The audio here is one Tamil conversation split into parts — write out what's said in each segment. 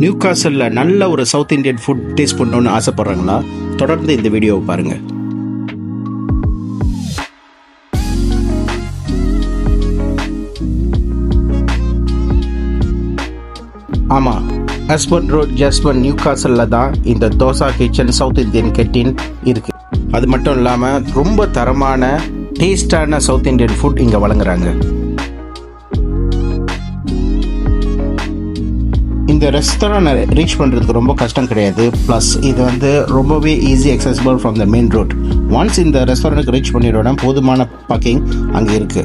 நியூகாசல்ல நல்ல ஒரு சவுத் இந்தியன் ஃபுட் டேஸ்ட் பண்ணணும்னு ஆசைப்படுறாங்களா? தொடர்ந்து இந்த வீடியோவை பாருங்க. ஆமா, ஹஸ்பண்ட் ரோட் ஜஸ்பன் நியூகாசல்ல தான் இந்த dosa kitchen south Indian canteen இருக்கு. அது மட்டும் இல்லாம ரொம்ப தரமான டேஸ்டான சவுத் இந்தியன் ஃபுட் இங்க வழங்குறாங்க. இந்த ரெஸ்டாரண்ட் ரீச் பண்ணுறதுக்கு ரொம்ப கஷ்டம் கிடையாது. ப்ளஸ் இது ரொம்பவே easy accessible from the main road. Once இந்த ரெஸ்டாரண்ட்டுக்கு ரீச் பண்ணிடுவோம்னா போதுமான பார்க்கிங் அங்கே இருக்கு.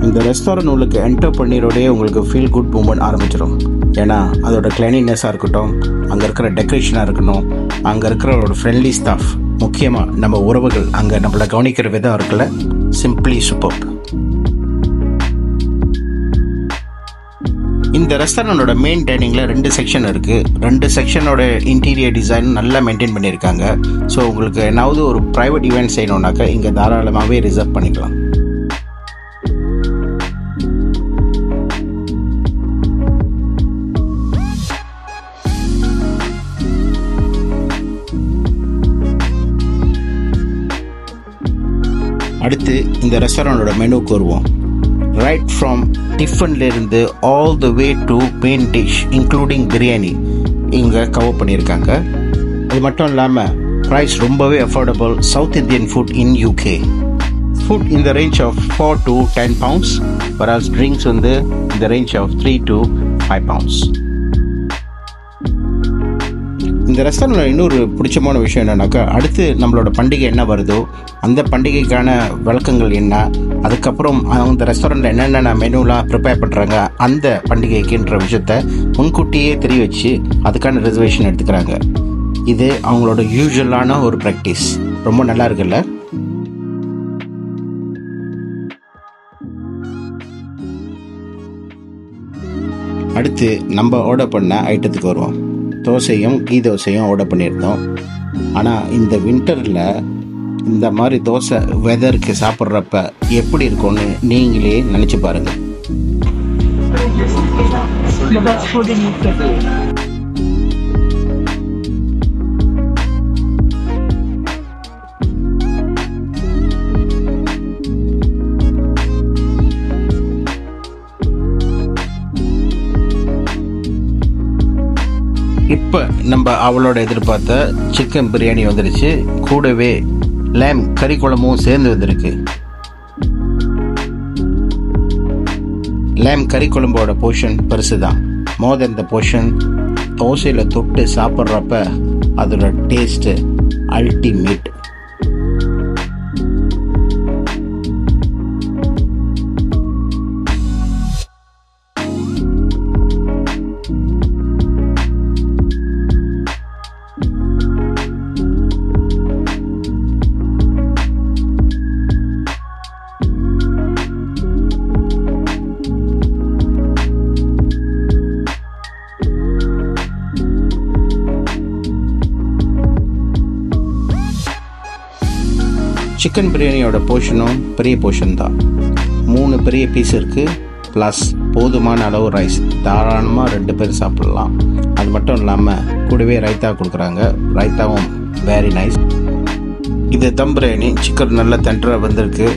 இந்த ரெஸ்டாரண்ட் உங்களுக்கு என்டர் பண்ணிரோடே உங்களுக்கு ஃபீல் குட் மூமெண்ட் ஆரம்பிச்சிடும். ஏன்னா அதோட கிளீனினஸாக இருக்கட்டும், அங்கே இருக்கிற டெக்கரேஷனாக இருக்கணும், அங்கே இருக்கிற ஃப்ரெண்ட்லி ஸ்டாஃப், முக்கியமாக நம்ம உறவுகள் அங்கே நம்மளை கவனிக்கிற விதம் இருக்குல்ல, சிம்பிளி சூப்பர். இந்த ரெஸ்டாரண்டோட மெயின் டைனிங்ல 2 செக்ஷன் இருக்கு. 2 செக்ஷனோட இன்டீரியர் டிசைன் நல்லா மெயின்டைன் பண்ணியிருக்காங்க. ஸோ உங்களுக்கு ஏதாவது ஒரு ப்ரைவேட் ஈவெண்ட் செய்யணும்னாக்கா இங்கே தாராளமாகவே ரிசர்வ் பண்ணிக்கலாம். அடுத்து இந்த ரெஸ்டாரண்டோட மெனுக்கு வருவோம். ரைட் ஃப்ரம் டிஃபன்லேருந்து all the way to main dish including biryani இங்கே கவர் பண்ணியிருக்காங்க. அது மட்டும் இல்லாமல் ப்ரைஸ் ரொம்பவே affordable. South Indian food in UK. Food இந்த range of 4 to 10 pounds, whereas drinks இந்த ரேஞ்ச் ஆஃப் 3 to 5 pounds. இந்த ரெஸ்டாரண்ட்டில் இன்னொரு பிடிச்சமான விஷயம் என்னன்னாக்கா, அடுத்து நம்மளோட பண்டிகை என்ன வருதோ அந்த பண்டிகைக்கான விளக்கங்கள் என்ன, அதுக்கப்புறம் அந்த ரெஸ்டாரண்ட்டில் என்னென்ன மெனுலாம் ப்ரிப்பேர் பண்ணுறாங்க அந்த பண்டிகைக்குன்ற விஷயத்த முன்கூட்டியே தெரிய வச்சு அதுக்கான ரிசர்வேஷன் எடுத்துக்கிறாங்க. இது அவங்களோட யூஸ்வலான ஒரு ப்ராக்டிஸ். ரொம்ப நல்லா இருக்குல்ல? அடுத்து நம்ம ஆர்டர் பண்ண ஐட்டத்துக்கு வருவோம். தோசையும் கீ தோசையும் ஆர்டர் பண்ணியிருந்தோம். ஆனால் இந்த வின்டரில் இந்த மாதிரி தோசை வெதருக்கு சாப்பிட்றப்ப எப்படி இருக்கும்னு நீங்களே நினச்சி பாருங்கள். இப்போ நம்ம அவளோட எதிர்பார்த்த சிக்கன் பிரியாணி வந்துடுச்சு. கூடவே லேம் கறி குழம்பும் சேர்ந்து வந்திருக்கு. லேம் கறி குழம்போட போர்ஷன் பெருசு தான். மோர் தென் த போர்ஷன். தோசையில் தொட்டு சாப்பிட்றப்ப அதோட டேஸ்ட்டு அல்டிமேட். சிக்கன் பிரியாணியோட போர்ஷனும் பெரிய போர்ஷன் தான். 3 பெரிய பீஸ் இருக்குது. ப்ளஸ் போதுமான அளவு ரைஸ். தாராளமாக 2 பேர் சாப்பிட்லாம். அது மட்டும் இல்லாமல் கூடவே ரைத்தா கொடுக்குறாங்க. ரைத்தாவும் வெரி நைஸ். இது தம் பிரியாணி. சிக்கன் நல்லா தண்டராக வந்திருக்கு.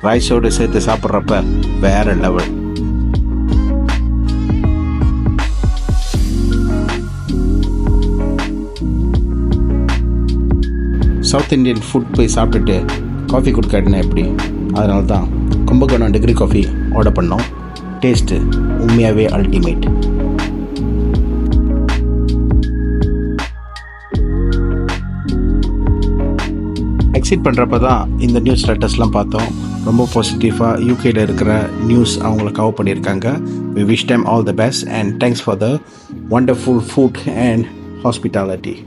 ரைஸோடு சேர்த்து சாப்பிட்றப்ப வேறு லெவல். சவுத் இந்தியன் ஃபுட் போய் சாப்பிட்டுட்டு காஃபி குடிக்காட்டினா எப்படி? அதனால தான் கும்பகோணம் டிகிரி காஃபி ஆர்டர் பண்ணோம். டேஸ்ட்டு உண்மையாகவே அல்டிமேட். எக்ஸிட் பண்ணுறப்ப தான் இந்த நியூஸ் ஸ்டேட்டஸ்லாம் பார்த்தோம். ரொம்ப பாசிட்டிவாக யூகேயில் இருக்கிற நியூஸ் அவங்கள கவர் பண்ணியிருக்காங்க. We wish them all the best and thanks for the wonderful food and hospitality.